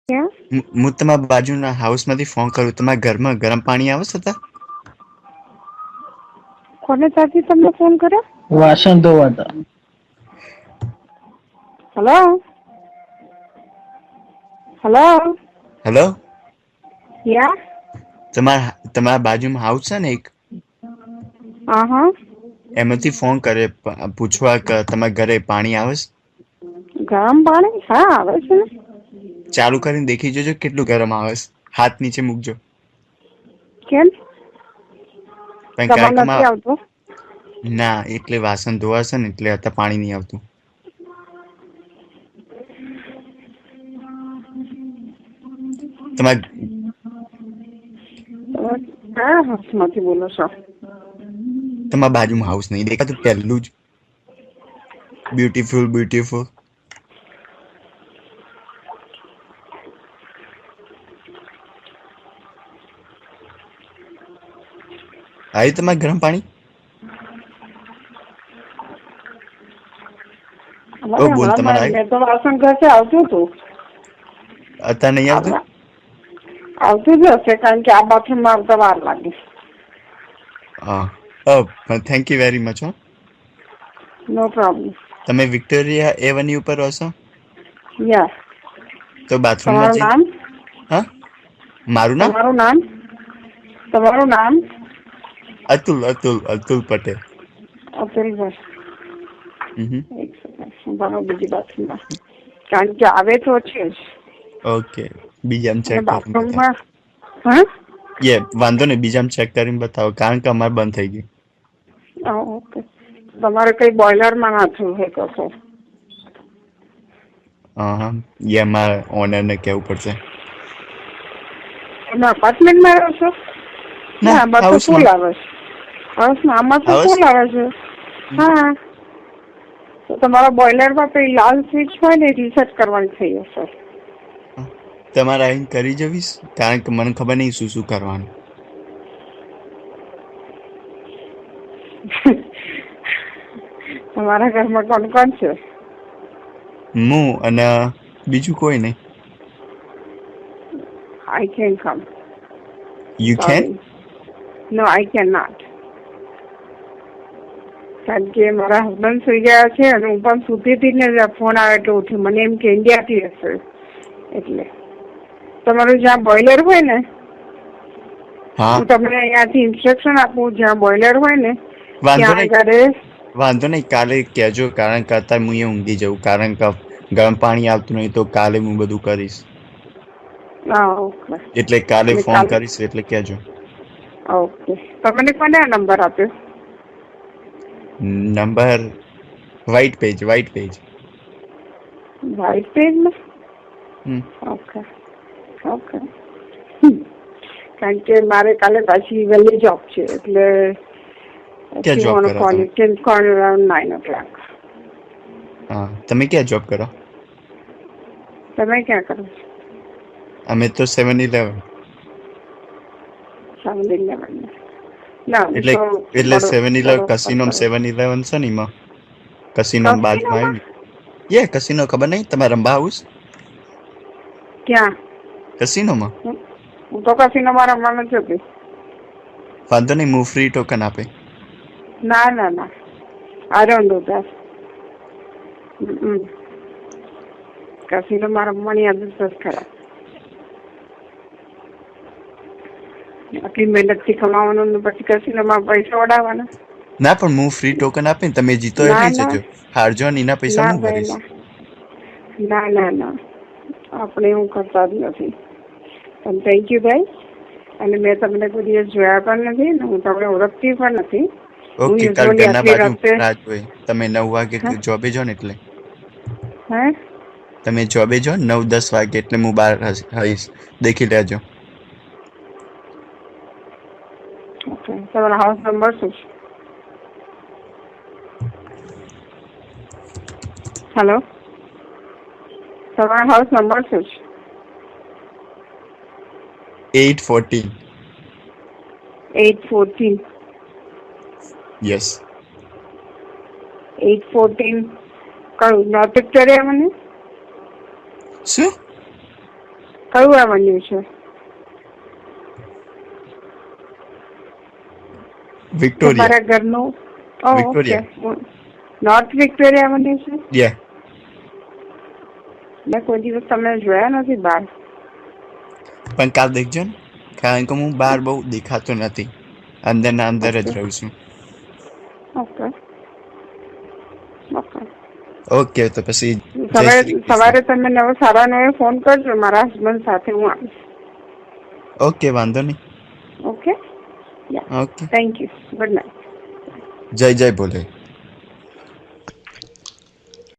ક્યાં? હું તમારા બાજુના હાઉસમાંથી ફોન કરું. તમારા ઘરમાં ગરમ પાણી આવે છે? કોને ત્યાંથી તમને ફોન કર્યો? વાસણ ધોવાતા. હેલો હેલો હેલો, યા તમારા બાજુમાં હાઉસ છે ને એક, હા એમાંથી ફોન કરે પૂછવા કે તમારા ઘરે પાણી આવે છે? ગરમ પાણી? હા આવે છે ને. ચાલુ કરીને દેખી જોજો કેટલું ગરમ આવે છે. હાથ નીચે મૂકજો. કેમ તમારે કારણ કે નથી આવતું? ના, એટલે વાસણ ધોવાશે ને એટલે અત્યારે પાણી નહીં આવતું. તમારે કયા હાઉસમાંથી બોલો છો? તમારા બાજુમાં હાઉસ નહીં દેખાતું? પહેલું જ બ્યુટીફુલ. આવી તમારે ગરમ પાણી? બોલ તમારે આવી? મેં તો વાસણ ઘસે આવતું હતું. અત્યારે નહીં આવતું? આવતું જ હશે, કારણ કે આ બાથરૂમમાં આવતા વાર લાગે. Thank you very much. No problem. તમે વિક્ટોરિયા એવન્યુ ઉપર રહો છો? યા. તો બાથરૂમમાં તમારું નામ? હા, મારું નામ તમારું નામ? અતુલ પટેલ. અતુલભાઈ, એક સેકન્ડ બરાબર, બીજી બાથરૂમમાં, કારણ કે આવે તો છે જ. ઓકે, બીજામાં ચેક બાથરૂમમાં? વાંધો નહીં, બીજામાં ચેક કરીને બતાવો, કારણ કે અમારે બંધ થઈ ગયું. ઓકે, તમારે કઈ બોઇલરમાં ના થયું હોય કશો? મારા ઓનરને કહેવું પડશે. તમે અપાર્ટમેન્ટમાં રહો છો? ના, બધું ફૂલ આવે છે. હાઉસમાં આમાં તો ફૂલ આવે છે. હા, તો તમારા બોઇલરમાં પેલી લાલ સ્વિચ હોય ને રીસેટ કરવાની થઈ હશે. તમારે આવીને કરી જવીશ, કારણ કે મને ખબર નહીં શું કરવાનું. તમારા ઘરમાં કોણ કોણ છે? હું અને બીજું કોઈ નહીં. I can come. You can? No, I cannot. કારણ કે મારા હસબન્ડ સુઈ ગયા છે અને હું પણ સુતી હતી ને ફોન આવે એટલે ઉઠી. મને એમ કે ઇન્ડિયાથી હશે, એટલે તમારું જ્યાં બોઇલર હોય ને, હું તમને અહીંયાથી ઇન્સ્ટ્રક્શન આપું, જ્યાં બોઇલર હોય ને ત્યાં આગળ. વાંધો નહીં, કાલે કહેજો, કારણ કે અત્યારે હું અહીંયા ઊંઘી જવું, કારણ કે ગરમ પાણી આવતું નહીં, તો કાલે હું બધું કરીશ. એટલે કાલે ફોન કરીશ, એટલે કહેજો. ઓકે, તમને કોને આ નંબર આપ્યો? Number white page okay. કારણ કે મારે કાલે પાછી વહેલી જોબ છે, એટલે ક્યાં જોબ કરો? 9 o'clock. તમે ક્યાં જોબ કરો? તમે ક્યાં કરો છો? અમે તો 7-Eleven. એટલે 7-Eleven કસિનો 7-Eleven છે ને, એમાં કસિનો બાજુમાં આવી. કસિનો ખબર નહીં તમારે? રંબા હાઉસ ક્યાં? કસિનોમાં. હું તો કસિનોમાં રમવા નથી જતી. વાંધો નહીં, હું ફ્રી ટોકન આપે. ના, I don't do that. કસિનોમાં રમવાની આદત જ ખરાબ. આટલી મહેનતથી કમાવાનું ને પછી કસિનોમાં પૈસા ઉડાવવાના. ના, પણ હું ફ્રી ટોકન આપીને તમે જીતો એ લઈ જજો. હારજો ને એના પૈસા હું ભરીશ. ના, આપણે એવું કરતા જ નથી. પણ થેન્ક યુ ભાઈ. અને મેં તમને કોઈ દિવસ જોયા પણ નથી ને હું તમને ઓળખતી પણ નથી. ઓકે, કાલ ઘરના બાજુ રાત હોય, તમે 9 વાગે જોબે જો ને, એટલે તમે જોબે જો 9-10 વાગે, એટલે હું બહાર હઈશ, દેખી લેજો. તમારો હાઉસ નંબર શું છે? હેલો, તમારો હાઉસ નંબર શું છે? 814. 814. યસ. 814 કયું? North Victoria? મને શું કયું એવન્યુ છે? વિક્ટોરિયા. તમારા ઘરનું? Okay. Victoria. North Victoria avenue છે? યા. મેં કોઈ દિવસ તમને જોયા નથી બહાર. પણ કાલ દેખજો ને, કારણ કે હું બહાર બહુ દેખાતો નથી, અંદરના અંદર જ રહું છું. Okay okay. ઓકે, તો પછી સવારે તમે 9:30 ફોન કરજો, મારા હસબન્ડ સાથે હું આવીશ. ઓકે, વાંધો નહીં. Okay. Okay, thank you. Good night. જય જય ભોલે.